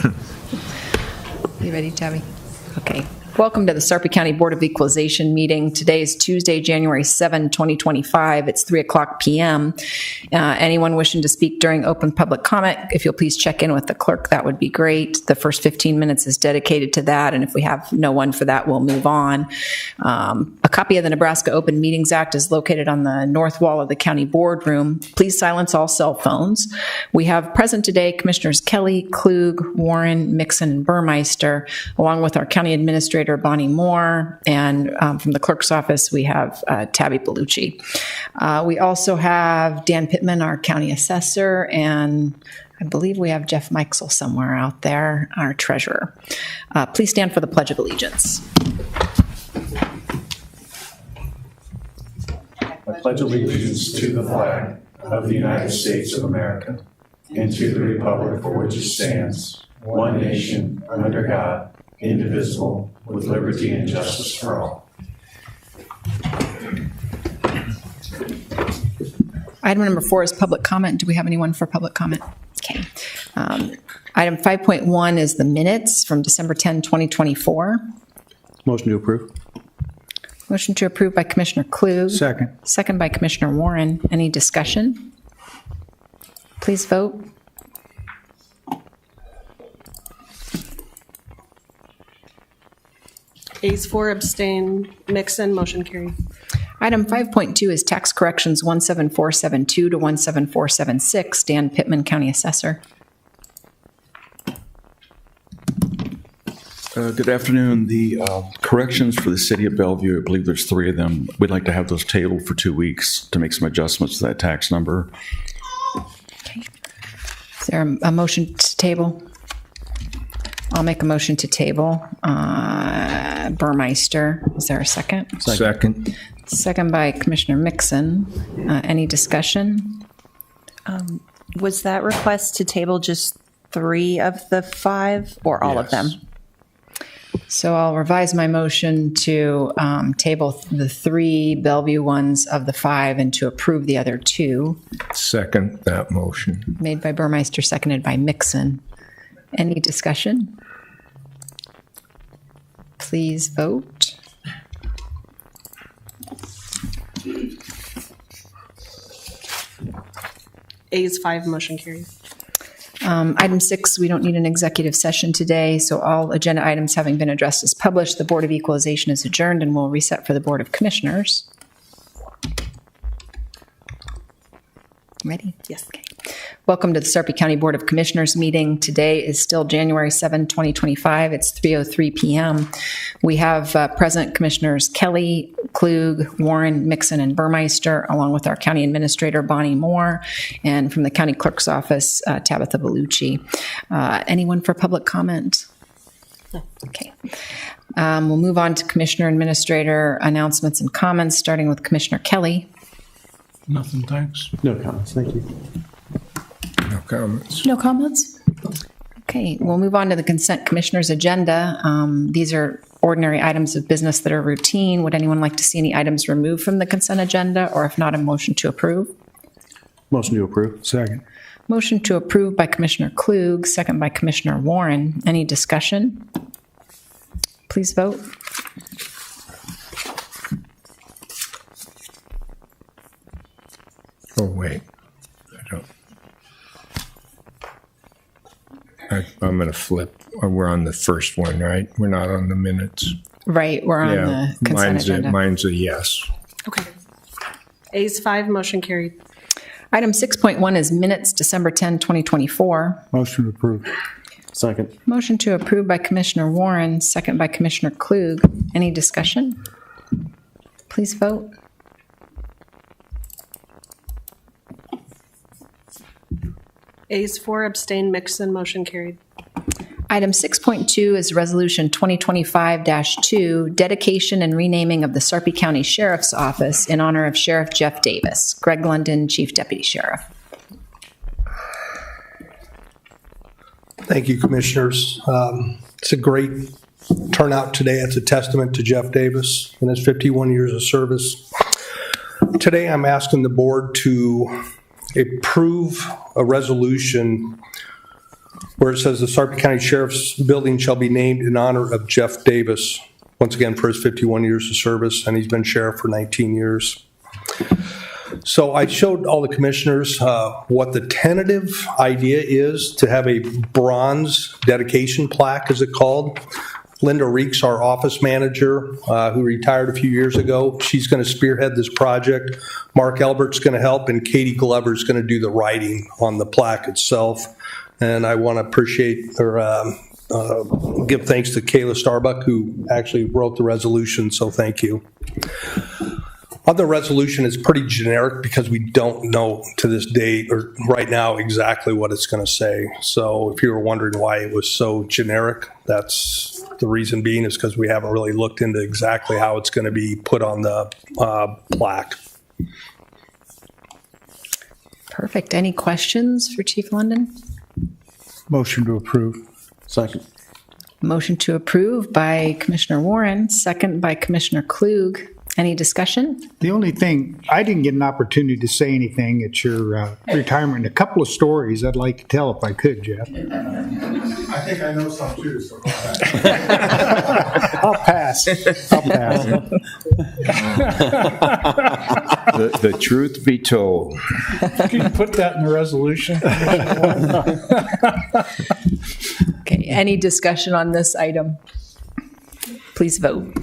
You ready, Tabby? Okay. Welcome to the Sarpy County Board of Equalization meeting. Today is Tuesday, January 7, 2025. It's 3:00 p.m. Anyone wishing to speak during open public comment, if you'll please check in with the clerk, that would be great. The first 15 minutes is dedicated to that, and if we have no one for that, we'll move on. A copy of the Nebraska Open Meetings Act is located on the north wall of the county boardroom. Please silence all cell phones. We have present today Commissioners Kelly, Klug, Warren, Mixon, and Burmeister, along with our county administrator, Bonnie Moore, and from the clerk's office, we have Tabby Bellucci. We also have Dan Pittman, our county assessor, and I believe we have Jeff Meixel somewhere out there, our treasurer. Please stand for the Pledge of Allegiance. I pledge allegiance to the flag of the United States of America and to the republic for which it stands, one nation, under God, indivisible, with liberty and justice for all. Item number 4 is public comment. Do we have anyone for public comment? Okay. Item 5.1 is the minutes from December 10, 2024. Motion to approve. Motion to approve by Commissioner Klug. Second. Second by Commissioner Warren. Any discussion? Please vote. Ayes 4, abstain, Mixon, motion carried. Item 5.2 is tax corrections 17472 to 17476. Dan Pittman, County Assessor. Good afternoon. The corrections for the city of Bellevue, I believe there's 3 of them. We'd like to have those tabled for 2 weeks to make some adjustments to that tax number. Okay. Is there a motion to table? I'll make a motion to table. Burmeister, is there a second? Second. Second by Commissioner Mixon. Any discussion? Was that request to table just 3 of the 5 or all of them? So I'll revise my motion to table the 3 Bellevue ones of the 5 and to approve the other 2. Second that motion. Made by Burmeister, seconded by Mixon. Any discussion? Please vote. Ayes 5, motion carried. Item 6, we don't need an executive session today, so all agenda items having been addressed as published, the Board of Equalization is adjourned and will reset for the Board of Commissioners. Ready? Yes. Okay. Welcome to the Sarpy County Board of Commissioners meeting. Today is still January 7, 2025. It's 3:03 p.m. We have present Commissioners Kelly, Klug, Warren, Mixon, and Burmeister, along with our County Administrator, Bonnie Moore, and from the County Clerk's Office, Tabitha Bellucci. Anyone for public comment? No. Okay. We'll move on to Commissioner Administrator announcements and comments, starting with Commissioner Kelly. Nothing, thanks. No comments. Thank you. No comments. No comments? Okay, we'll move on to the consent commissioner's agenda. These are ordinary items of business that are routine. Would anyone like to see any items removed from the consent agenda, or if not, a motion to approve? Motion to approve. Second. Motion to approve by Commissioner Klug, second by Commissioner Warren. Any discussion? Please vote. Oh, wait. I'm going to flip. We're on the first one, right? We're not on the minutes. Right, we're on the consent agenda. Mine's a yes. Okay. Ayes 5, motion carried. Item 6.1 is minutes, December 10, 2024. Motion to approve. Second. Motion to approve by Commissioner Warren, second by Commissioner Klug. Any discussion? Please vote. Ayes 4, abstain, Mixon, motion carried. Item 6.2 is Resolution 2025-2, dedication and renaming of the Sarpy County Sheriff's Office in honor of Sheriff Jeff Davis. Greg London, Chief Deputy Sheriff. Thank you, Commissioners. It's a great turnout today. It's a testament to Jeff Davis and his 51 years of service. Today, I'm asking the board to approve a resolution where it says the Sarpy County Sheriff's Building shall be named in honor of Jeff Davis, once again for his 51 years of service, and he's been sheriff for 19 years. So I showed all the commissioners what the tentative idea is to have a bronze dedication plaque, as it's called. Linda Reeks, our office manager, who retired a few years ago, she's going to spearhead this project. Mark Elbert's going to help, and Katie Glover's going to do the writing on the plaque itself. And I want to appreciate or give thanks to Kayla Starbuck, who actually wrote the resolution, so thank you. On the resolution, it's pretty generic because we don't know to this date or right now exactly what it's going to say. So if you were wondering why it was so generic, that's the reason being is because we haven't really looked into exactly how it's going to be put on the plaque. Perfect. Any questions for Chief London? Motion to approve. Second. Motion to approve by Commissioner Warren, second by Commissioner Klug. Any discussion? The only thing, I didn't get an opportunity to say anything at your retirement. A couple of stories I'd like to tell if I could, Jeff. I think I know some too, so go ahead. I'll pass. The truth be told. Can you put that in the resolution? Okay, any discussion on this item? Please vote.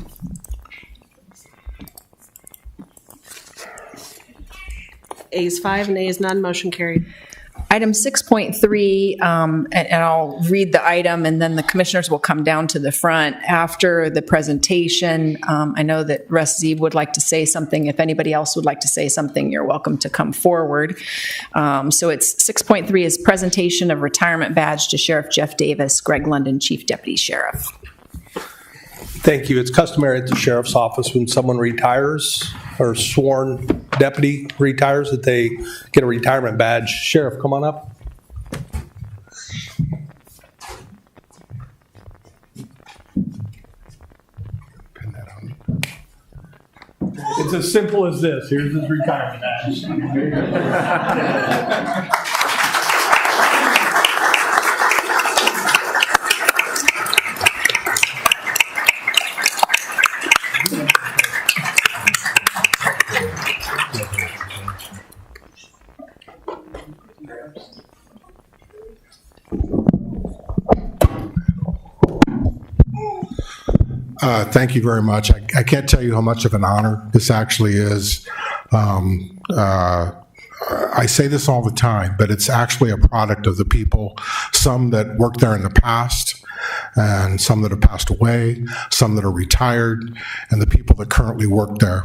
Ayes 5 and nays none, motion carried. Item 6.3, and I'll read the item, and then the commissioners will come down to the front after the presentation. I know that Russ Zeeb would like to say something. If anybody else would like to say something, you're welcome to come forward. So it's 6.3 is presentation of retirement badge to Sheriff Jeff Davis, Greg London, Chief Deputy Sheriff. Thank you. It's customary at the sheriff's office when someone retires or sworn deputy retires that they get a retirement badge. Sheriff, come on up. Pin that on. It's as simple as this. Here's his retirement badge. Thank you very much. I can't tell you how much of an honor this actually is. I say this all the time, but it's actually a product of the people, some that worked there in the past, and some that have passed away, some that are retired, and the people that currently work there.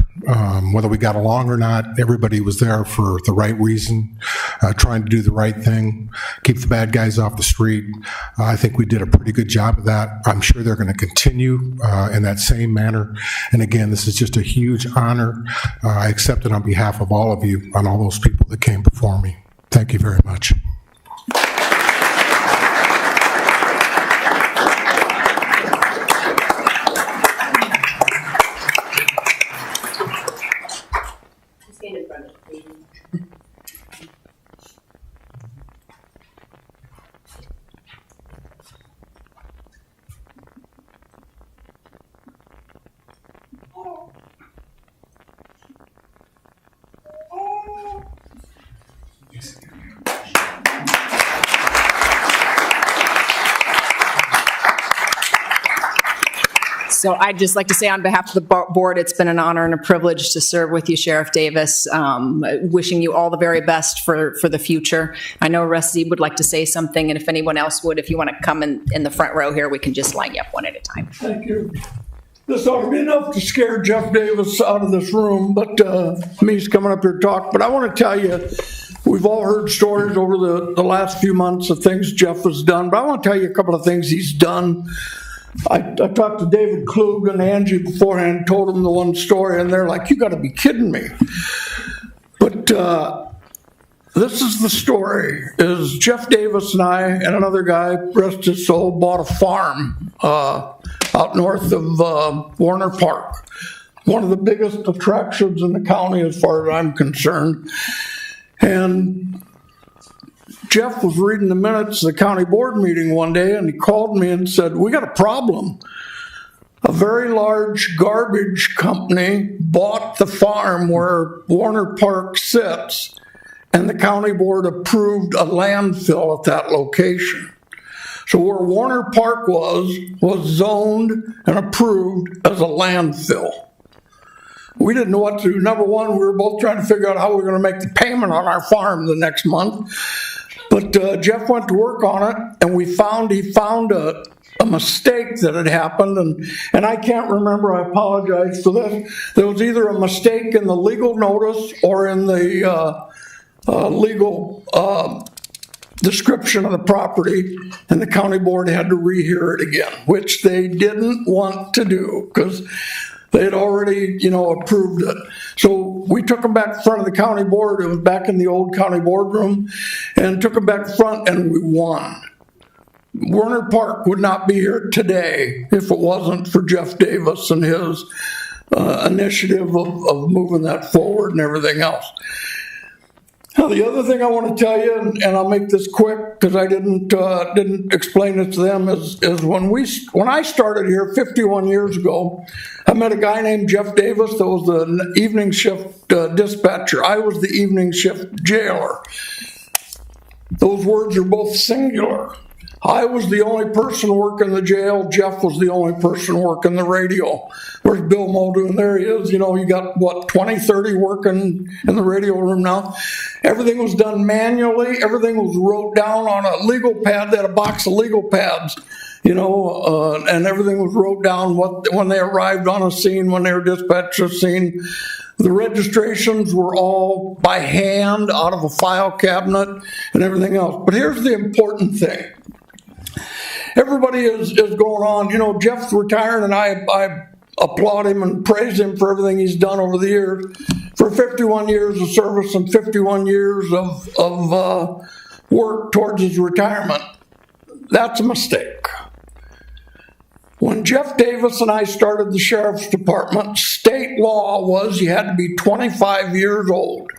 Whether we got along or not, everybody was there for the right reason, trying to do the right thing, keep the bad guys off the street. I think we did a pretty good job of that. I'm sure they're going to continue in that same manner. And again, this is just a huge honor. I accept it on behalf of all of you, on all those people that came before me. Thank you very much. So I'd just like to say on behalf of the board, it's been an honor and a privilege to serve with you, Sheriff Davis. Wishing you all the very best for the future. I know Russ Zeeb would like to say something, and if anyone else would, if you want to come in the front row here, we can just line you up one at a time. Thank you. This ought to be enough to scare Jeff Davis out of this room, but me's coming up here to talk. But I want to tell you, we've all heard stories over the last few months of things Jeff has done, but I want to tell you a couple of things he's done. I talked to David Klug and Angie beforehand, told them the one story, and they're like, you got to be kidding me. But this is the story, is Jeff Davis and I and another guy, rest his soul, bought a farm out north of Warner Park. One of the biggest attractions in the county as far as I'm concerned. And Jeff was reading the minutes of the county board meeting one day, and he called me and said, "We got a problem. A very large garbage company bought the farm where Warner Park sits, and the county board approved a landfill at that location." So where Warner Park was zoned and approved as a landfill. We didn't know what to do. Number one, we were both trying to figure out how we were going to make the payment on our farm the next month. But Jeff went to work on it, and he found a mistake that had happened, and I can't remember, I apologize for this. There was either a mistake in the legal notice or in the legal description of the property, and the county board had to rehear it again, which they didn't want to do because they had already, approved it. So we took them back in front of the county board. It was back in the old county boardroom, and took them back front, and we won. Warner Park would not be here today if it wasn't for Jeff Davis and his initiative of moving that forward and everything else. Now, the other thing I want to tell you, and I'll make this quick because I didn't explain it to them, is when I started here 51 years ago, I met a guy named Jeff Davis that was the evening shift dispatcher. I was the evening shift jailer. Those words are both singular. I was the only person working the jail. Jeff was the only person working the radio. Where's Bill Muldoon? There he is. You got, 20, 30 working in the radio room now. Everything was done manually. Everything was wrote down on a legal pad. They had a box of legal pads, and everything was wrote down when they arrived on a scene, when they were dispatched to a scene. The registrations were all by hand out of a file cabinet and everything else. But here's the important thing. Everybody is going on. Jeff's retiring, and I applaud him and praise him for everything he's done over the years. For 51 years of service and 51 years of work towards his retirement. That's a mistake. When Jeff Davis and I started the sheriff's department, state law was you had to be 25 years old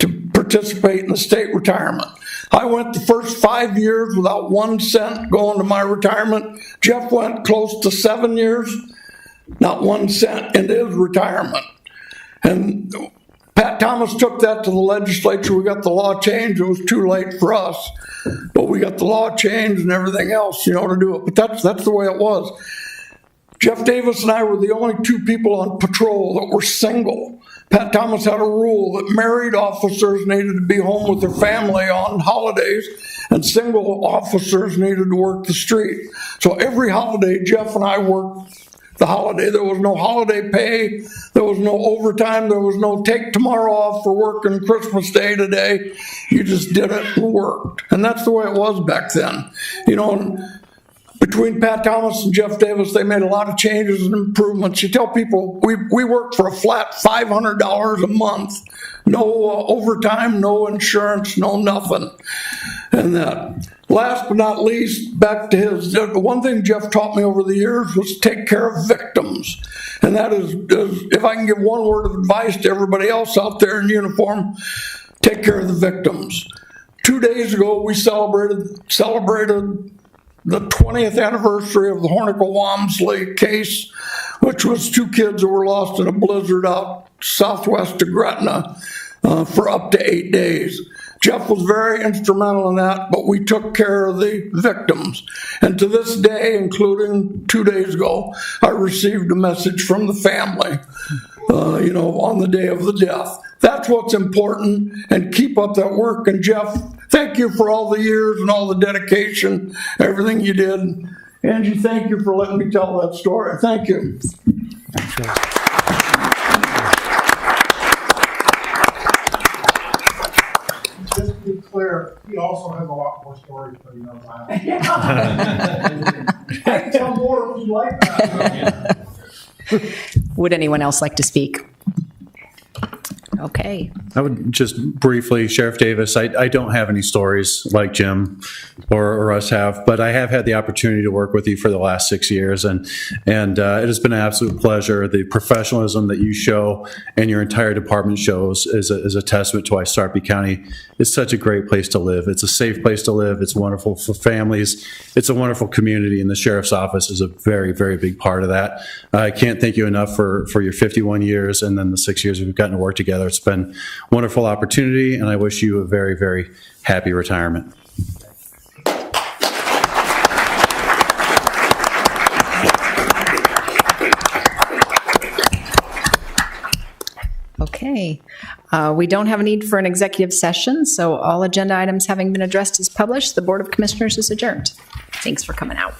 to participate in the state retirement. I went the first 5 years without 1 cent going to my retirement. Jeff went close to 7 years, not 1 cent into his retirement. And Pat Thomas took that to the legislature. We got the law changed. It was too late for us, but we got the law changed and everything else, to do it. But that's the way it was. Jeff Davis and I were the only two people on patrol that were single. Pat Thomas had a rule that married officers needed to be home with their family on holidays, and single officers needed to work the street. So every holiday, Jeff and I worked the holiday. There was no holiday pay. There was no overtime. There was no take tomorrow off for working Christmas Day today. You just did it and worked. And that's the way it was back then. And between Pat Thomas and Jeff Davis, they made a lot of changes and improvements. You tell people we work for a flat $500 a month. No overtime, no insurance, no nothing. And that. Last but not least, back to the one thing Jeff taught me over the years was take care of victims. And that is, if I can give one word of advice to everybody else out there in uniform, take care of the victims. 2 days ago, we celebrated the 20th anniversary of the Hornickel-Walmsley case, which was 2 kids that were lost in a blizzard out southwest of Gretna for up to 8 days. Jeff was very instrumental in that, but we took care of the victims. And to this day, including 2 days ago, I received a message from the family, on the day of the death. That's what's important, and keep up that work. And Jeff, thank you for all the years and all the dedication, everything you did. Angie, thank you for letting me tell that story. Thank you. Just to be clear, he also has a lot more stories, but he knows I can tell more if you like that. Would anyone else like to speak? Okay. I would just briefly, Sheriff Davis, I don't have any stories like Jim or us have, but I have had the opportunity to work with you for the last 6 years, and it has been an absolute pleasure. The professionalism that you show and your entire department shows is a testament to why Sarpy County is such a great place to live. It's a safe place to live. It's wonderful for families. It's a wonderful community, and the Sheriff's Office is a very, very big part of that. I can't thank you enough for your 51 years and then the 6 years we've gotten to work together. It's been a wonderful opportunity, and I wish you a very, very happy retirement. Okay. We don't have a need for an executive session, so all agenda items having been addressed as published, the Board of Commissioners is adjourned. Thanks for coming out.